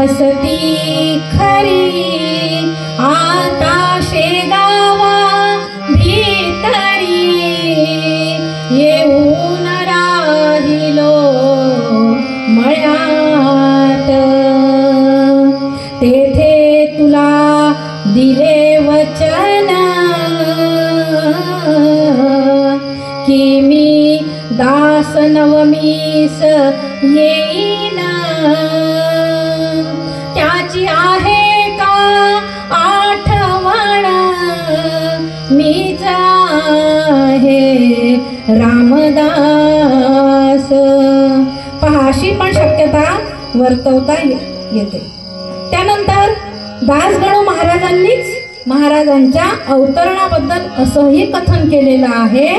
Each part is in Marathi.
वसती खरी आता शेगावा भीतरी येऊन राहिलो मळ्यात तेथे तुला दिले वचन की मी दास नवमीस येईन त्याची आहे का आठवण मीच आहे रामदास पहा अशी पण शक्यता वर्तवता येते। त्यानंतर दासगणू महाराजांनीच महाराजांच्या अवतरणाबद्दल असंही कथन केलेलं आहे।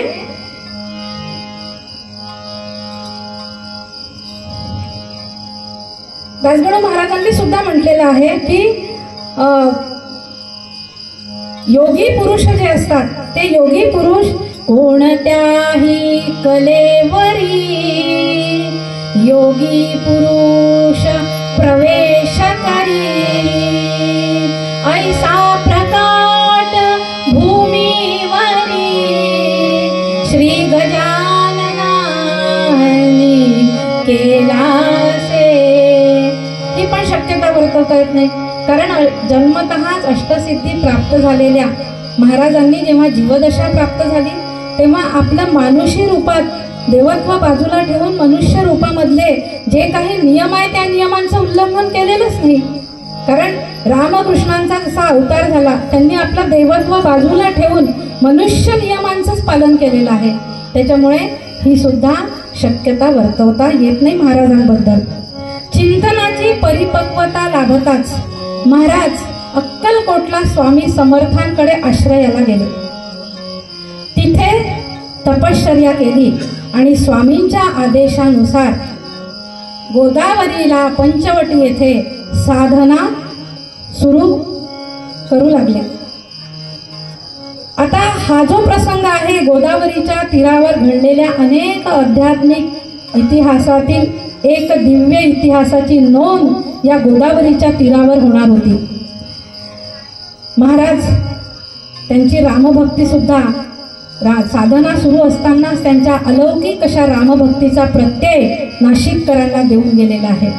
दासगणू महाराजांनी सुद्धा म्हटलेलं आहे की योगी पुरुष जे असतात ते योगी पुरुष कोणत्याही कलेवरी योगी पुरुष प्रवेश करी ऐसा प्रकाट भूमीवरी श्री गजाननानी केलासे। ही पण शक्यता वर्तवता येत नाही, कारण जन्मतःच अष्टसिद्धी प्राप्त झालेल्या महाराजांनी जेव्हा जीवदशा प्राप्त झाली तेव्हा आपल्या मानुषी रूपात देवत्व बाजूला ठेवून मनुष्य रूपामधले जे काही नियम आहे त्या नियमांचं उल्लंघन केलेलंच नाही। कारण रामकृष्णांचा जसा अवतार झाला त्यांनी आपलं देवत्व बाजूला ठेवून मनुष्य नियमांचंच पालन केलेलं आहे। त्याच्यामुळे ही सुद्धा शक्यता वर्तवता येत नाही महाराजांबद्दल। चिंतनाची परिपक्वता लाभताच महाराज अक्कलकोटला स्वामी समर्थांकडे आश्रयाला गेले। तिथे तपश्चर्या केली आणि स्वामींच्या आदेशानुसार गोदावरीला पंचवटी येथे साधना सुरू करू लागले। आता हा जो प्रसंग आहे गोदावरीच्या तीरावर घडलेल्या अनेक आध्यात्मिक इतिहासातील एक दिव्य इतिहासाची नोंद या गोदावरीच्या तीरावर होणार होती। महाराज त्यांची रामभक्ती सुद्धा साधना सुरू असताना त्यांच्या अलौकिक अशा रामभक्तीचा प्रत्यय नाशिककरांना देऊन गेलेला आहे।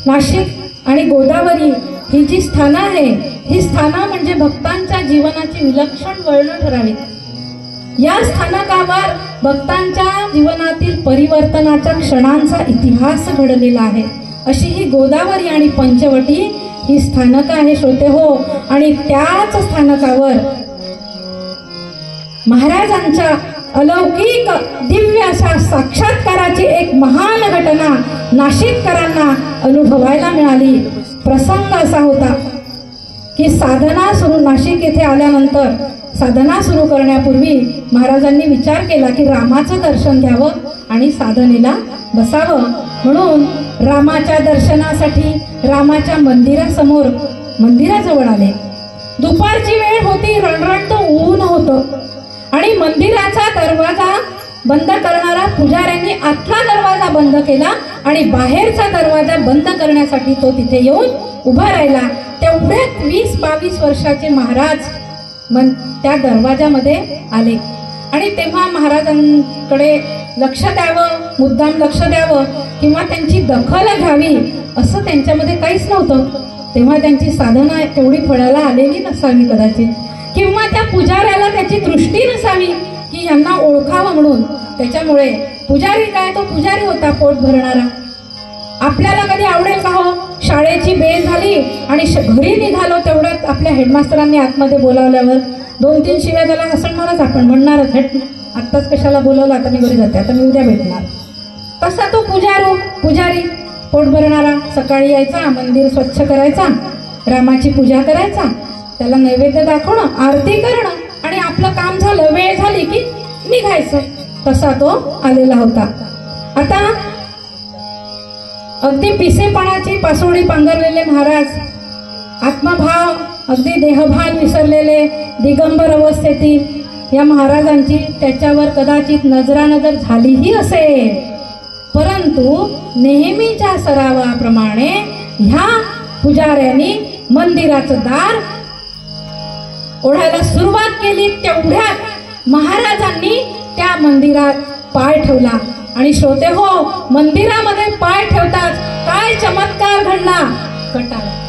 नाशिक आणि गोदावरी ही जी स्थानं आहे ही स्थानं म्हणजे भक्तांच्या जीवनाची विलक्षण वळणं ठरावीत। या स्थानकावर भक्तांच्या जीवनातील परिवर्तनाच्या क्षणांचा इतिहास घडलेला आहे। अशी ही गोदावरी आणि पंचवटी ही स्थानक आहे श्रोते हो। आणि त्याच स्थानकावर महाराजांच्या अलौकिक दिव्य अशा साक्षात्काराची एक महान घटना नाशिककरांना अनुभवायला मिळाली। प्रसंग असा होता की साधना सुरू नाशिक येथे आल्यानंतर साधना सुरू करण्यापूर्वी महाराजांनी विचार केला की रामाचं दर्शन घ्यावं आणि साधनेला बसावं। म्हणून रामाच्या दर्शनासाठी रामाच्या मंदिराजवळ आले। दुपारची वेळ होती, रणरणतं ऊन होतं आणि मंदिराचा दरवाजा बंद करणारा पुजाऱ्यांनी आतला दरवाजा बंद केला आणि बाहेरचा दरवाजा बंद करण्यासाठी तो तिथे येऊन उभा राहिला। तेवढ्यात 20-22 वर्षाचे महाराज त्या दरवाजामध्ये आले आणि तेव्हा महाराजांकडे लक्ष द्यावं, मुद्दाम लक्ष द्यावं किंवा त्यांची दखल घ्यावी असं त्यांच्यामध्ये काहीच नव्हतं। तेव्हा त्यांची साधना तेवढी फळाला आलेली नसावी कदाचित, किंवा त्या पुजाऱ्याला त्याची दृष्टी नसावी की यांना ओळखावं म्हणून। त्याच्यामुळे पुजारी काय, तो पुजारी होता पोट भरणारा। आपल्याला कधी आवडेल का हो, शाळेची बेल झाली आणि घरी निघालो तेवढ्यात आपल्या हेडमास्टरांनी आतमध्ये बोलावल्यावर 2-3 शिव्या त्याला हसणारच, आपण म्हणणारच हेड आत्ताच कशाला बोलवलं, आता मी घरी जाते, आता मी उद्या भेटणार। तसा तो पुजारी पोट भरणारा सकाळी यायचा, मंदिर स्वच्छ करायचा, रामाची पूजा करायचा, त्याला नैवेद्य दाखवणं, आरती करणं आणि आपलं काम झालं, वेळ झाली की निघायचं। तसा तो आलेला होता। आता अगदी पिसेपणाची पासोडी पांघरलेले महाराज, आत्मभाव अगदी देहभान विसरलेले दिगंबर अवस्थेतील या महाराजांची त्याच्यावर कदाचित नजरानजर झालीही असेल, परंतु नेहमीच्या सरावाप्रमाणे ह्या पुजाऱ्यांनी मंदिराचं दार ओढायला सुरुवात केली. तेवढ्यात महाराजांनी त्या मंदिरात पाय ठेवला. आणि श्रोते हो, मंदिरामध्ये पाय ठेवताच काय चमत्कार घडला. कटाळा